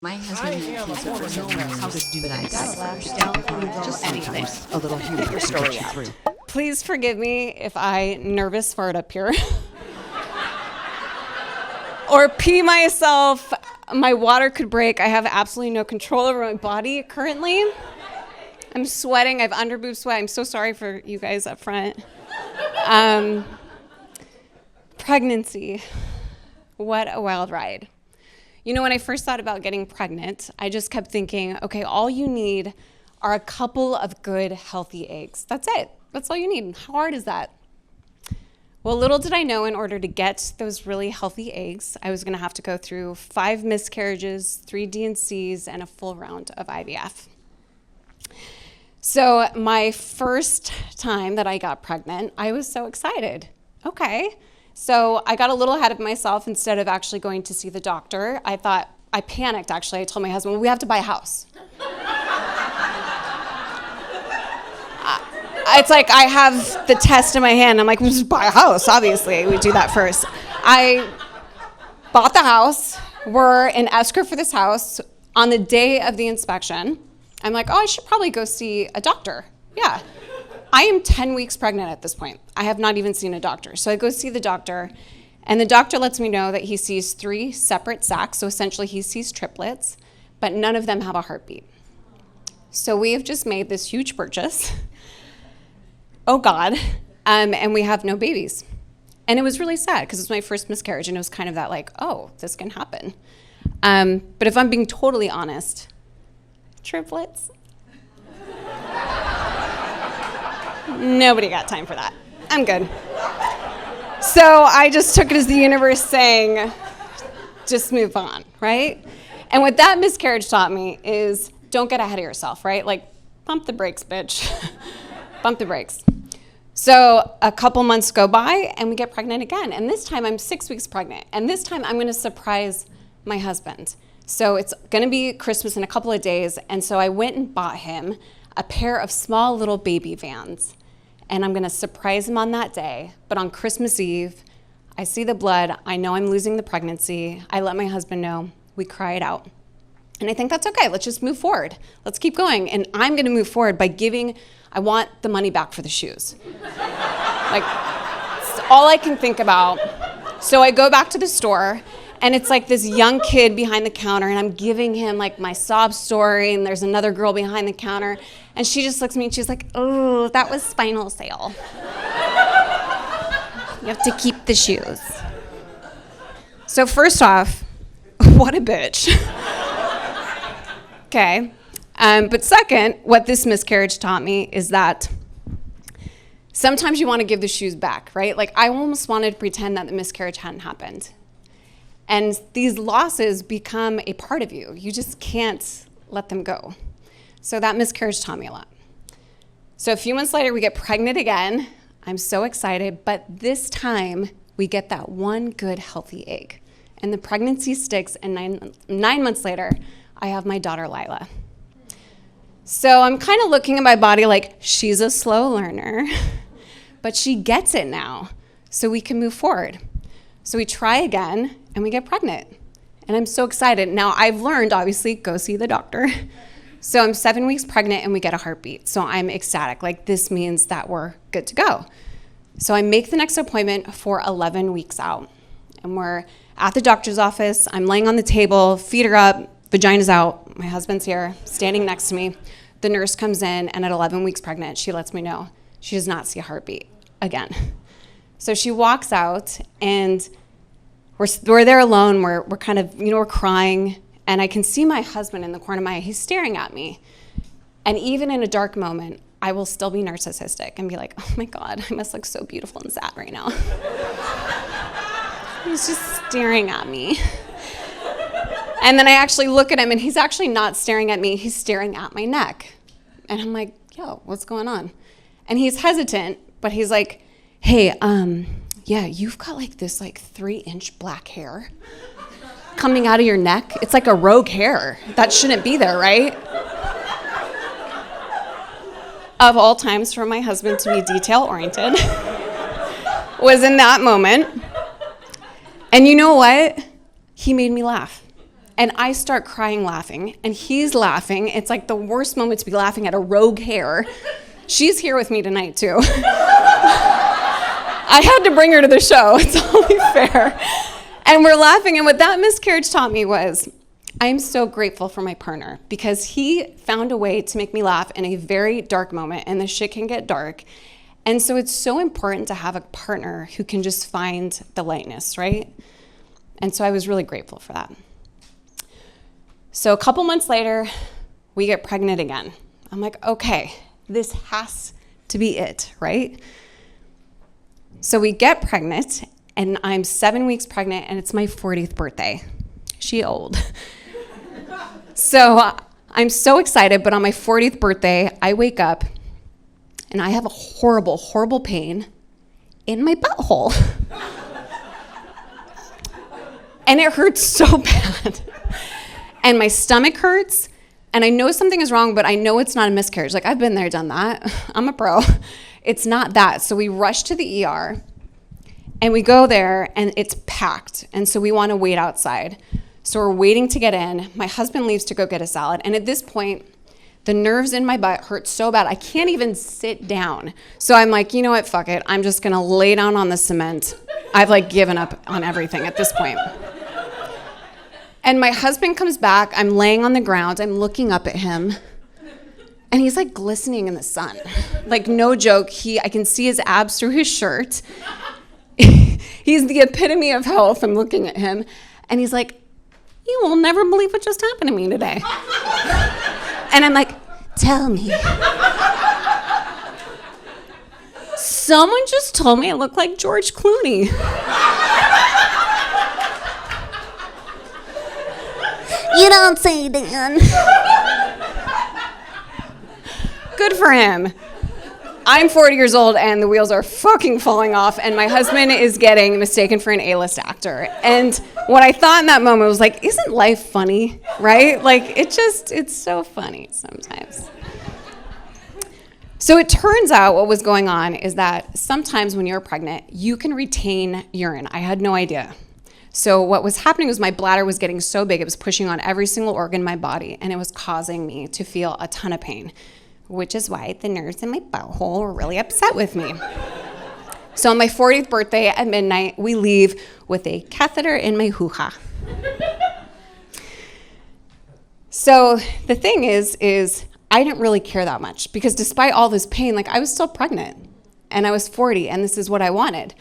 My husband needs to know how to do that. Just anything. A little humor Get your to story get you out. through. Please forgive me if I nervous fart up here. Or pee myself. My water could break. I have absolutely no control over my body currently. I'm sweating. I have underboob sweat. I'm so sorry for you guys up front. Pregnancy. What a wild ride. You know, when I first thought about getting pregnant, I just kept thinking, okay, all you need are a couple of good, healthy eggs. That's it. That's all you need. How hard is that? Well, little did I know, in order to get those really healthy eggs, I was going to have to go through 5 miscarriages, 3 D&Cs, and a full round of IVF. So my first time that I got pregnant, I was so excited. Okay. So I got a little ahead of myself. Instead of actually going to see the doctor, I panicked actually. I told my husband, well, we have to buy a house. It's like I have the test in my hand. I'm like, we'll just buy a house, obviously. We do that first. I bought the house. We're in escrow for this house. On the day of the inspection, I'm like, oh, I should probably go see a doctor. Yeah. I am 10 weeks pregnant at this point. I have not even seen a doctor. So I go see the doctor, and the doctor lets me know that he sees 3 separate sacs. So essentially he sees triplets, but none of them have a heartbeat. So we have just made this huge purchase. Oh God. And we have no babies. And it was really sad because it was my first miscarriage, and it was kind of that like, oh, this can happen. But if I'm being totally honest, triplets? Nobody got time for that. I'm good. So I just took it as the universe saying, just move on, right? And what that miscarriage taught me is don't get ahead of yourself, right? Like, pump the brakes, bitch. Bump the brakes. So a couple months go by and we get pregnant again. And this time I'm 6 weeks pregnant. And this time I'm gonna surprise my husband. So it's gonna be Christmas in a couple of days. And so I went and bought him a pair of small little baby vans. And I'm gonna surprise him on that day. But on Christmas Eve, I see the blood. I know I'm losing the pregnancy. I let my husband know. We cry it out. And I think that's okay. Let's just move forward. Let's keep going. And I'm gonna move forward by I want the money back for the shoes. Like, it's all I can think about. So I go back to the store, and it's like this young kid behind the counter, and I'm giving him like my sob story, and there's another girl behind the counter, and she just looks at me and she's like, oh, that was final sale. You have to keep the shoes. So first off, what a bitch. Okay. But second, what this miscarriage taught me is that sometimes you want to give the shoes back, right? Like, I almost wanted to pretend that the miscarriage hadn't happened. And these losses become a part of you. You just can't let them go. So that miscarriage taught me a lot. So a few months later, we get pregnant again. I'm so excited, but this time we get that one good, healthy egg. And the pregnancy sticks, and 9 months later, I have my daughter, Lila. So I'm kind of looking at my body like, she's a slow learner, but she gets it now, so we can move forward. So we try again, and we get pregnant. And I'm so excited. Now, I've learned, obviously, go see the doctor. So I'm 7 weeks pregnant, and we get a heartbeat. So I'm ecstatic. Like, this means that we're good to go. So I make the next appointment for 11 weeks out. And we're at the doctor's office. I'm laying on the table, feet are up, vagina's out. My husband's here, standing next to me. The nurse comes in, and at 11 weeks pregnant, she lets me know she does not see a heartbeat again. So she walks out, and we're there alone. We're kind of, we're crying, and I can see my husband in the corner of my eye. He's staring at me. And even in a dark moment, I will still be narcissistic and be like, oh my God, I must look so beautiful and sad right now. He's just staring at me. And then I actually look at him, and he's actually not staring at me. He's staring at my neck. And I'm like, yo, what's going on? And he's hesitant, but he's like, hey, yeah, you've got like this 3-inch black hair coming out of your neck. It's like a rogue hair. That shouldn't be there, right? Of all times for my husband to be detail-oriented was in that moment. And you know what? He made me laugh. And I start crying laughing, and he's laughing. It's like the worst moment to be laughing at a rogue hair. She's here with me tonight, too. I had to bring her to the show. It's only fair. And we're laughing, and what that miscarriage taught me was I'm so grateful for my partner because he found a way to make me laugh in a very dark moment, and the shit can get dark. And so it's so important to have a partner who can just find the lightness, right? And so I was really grateful for that. So a couple months later, we get pregnant again. I'm like, okay, this has to be it, right? So we get pregnant, and I'm 7 weeks pregnant, and it's my 40th birthday. She old. So I'm so excited, but on my 40th birthday, I wake up, and I have a horrible, horrible pain in my butthole. And it hurts so bad. And my stomach hurts, and I know something is wrong, but I know it's not a miscarriage. Like, I've been there, done that. I'm a pro. It's not that. So we rush to the ER, and we go there, and it's packed. And so we want to wait outside. So we're waiting to get in. My husband leaves to go get a salad. And at this point, the nerves in my butt hurt so bad, I can't even sit down. So I'm like, you know what, fuck it. I'm just going to lay down on the cement. I've like given up on everything at this point. And my husband comes back. I'm laying on the ground. I'm looking up at him. And he's like glistening in the sun. Like, no joke. I can see his abs through his shirt. He's the epitome of health. I'm looking at him. And he's like, you will never believe what just happened to me today. And I'm like, tell me. Someone just told me I look like George Clooney. You don't say, Dan. Good for him. I'm 40 years old, and the wheels are fucking falling off, and my husband is getting mistaken for an A-list actor. And what I thought in that moment was like, isn't life funny, right? Like, it's so funny sometimes. So it turns out what was going on is that sometimes when you're pregnant, you can retain urine. I had no idea. So what was happening was my bladder was getting so big, it was pushing on every single organ in my body, and it was causing me to feel a ton of pain, which is why the nerves in my butthole were really upset with me. So on my 40th birthday at midnight, we leave with a catheter in my hoo-ha. So the thing is I didn't really care that much because despite all this pain, like I was still pregnant and I was 40 and this is what I wanted.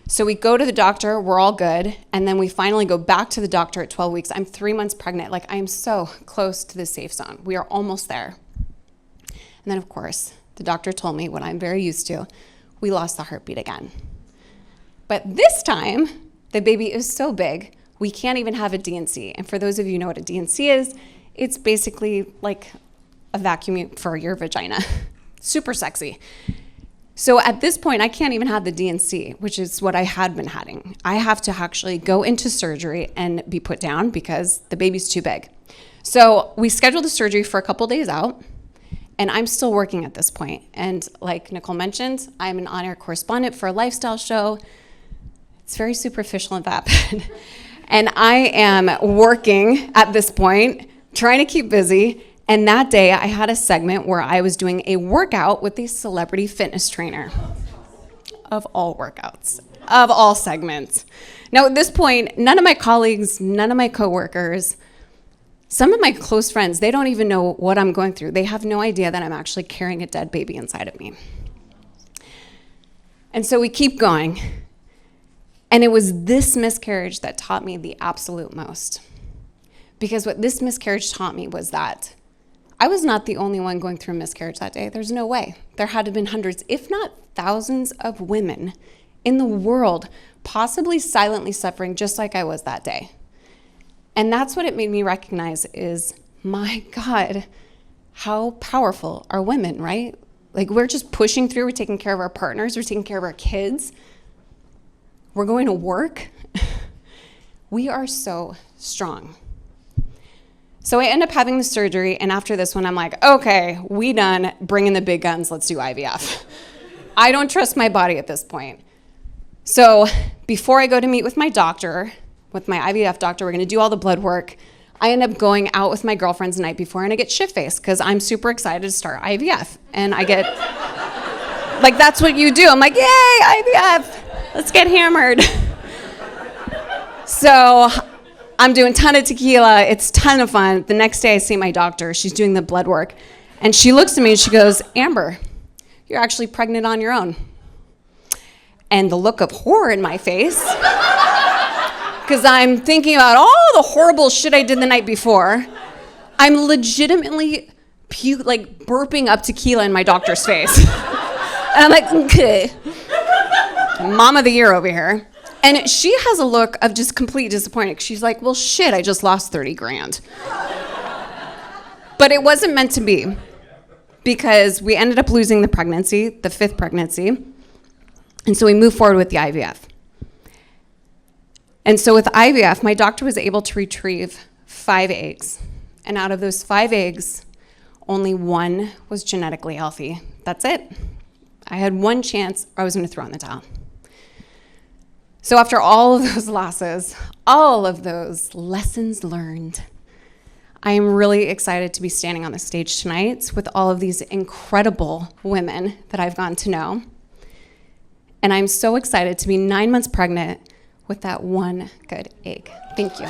So we go to the doctor, we're all good, and then we finally go back to the doctor at 12 weeks. I'm 3 months pregnant. Like, I'm so close to the safe zone. We are almost there. And then, of course, the doctor told me what I'm very used to. We lost the heartbeat again. But this time, the baby is so big, we can't even have a D&C. And for those of you who know what a D&C is, it's basically like a vacuum for your vagina. Super sexy. So at this point, I can't even have the D&C, which is what I had been having. I have to actually go into surgery and be put down because the baby's too big. So we scheduled the surgery for a couple days out, and I'm still working at this point. And like Nicole mentioned, I'm an on-air correspondent for a lifestyle show. It's very superficial and vapid. And I am working at this point, trying to keep busy. And that day, I had a segment where I was doing a workout with a celebrity fitness trainer. Of all workouts, of all segments. Now, at this point, none of my colleagues, none of my coworkers, some of my close friends, they don't even know what I'm going through. They have no idea that I'm actually carrying a dead baby inside of me. And so we keep going. And it was this miscarriage that taught me the absolute most. Because what this miscarriage taught me was that I was not the only one going through a miscarriage that day. There's no way. There had to have been hundreds, if not thousands of women in the world possibly silently suffering just like I was that day. And that's what it made me recognize is, my God, how powerful are women, right? Like, we're just pushing through. We're taking care of our partners. We're taking care of our kids. We're going to work. We are so strong. So I end up having the surgery, and after this one, I'm like, okay, we done, bring in the big guns, let's do IVF. I don't trust my body at this point. So before I go to meet with my doctor, with my IVF doctor, we're gonna do all the blood work. I end up going out with my girlfriends the night before, and I get shit-faced because I'm super excited to start IVF. And I get, like, that's what you do. I'm like, yay, IVF, let's get hammered. So I'm doing a ton of tequila. It's a ton of fun. The next day I see my doctor. She's doing the blood work. And she looks at me and she goes, Amber, you're actually pregnant on your own. And the look of horror in my face, because I'm thinking about all the horrible shit I did the night before, I'm legitimately burping up tequila in my doctor's face. And I'm like, okay, mom of the year over here. And she has a look of just complete disappointment. She's like, well, shit, I just lost 30 grand. But it wasn't meant to be, because we ended up losing the pregnancy, the 5th pregnancy. And so we moved forward with the IVF. And so with IVF, my doctor was able to retrieve 5 eggs. And out of those 5 eggs, only 1 was genetically healthy. That's it. I had 1 chance, or I was going to throw in the towel. So after all of those losses, all of those lessons learned, I am really excited to be standing on the stage tonight with all of these incredible women that I've gotten to know. And I'm so excited to be 9 months pregnant with that 1 good egg. Thank you.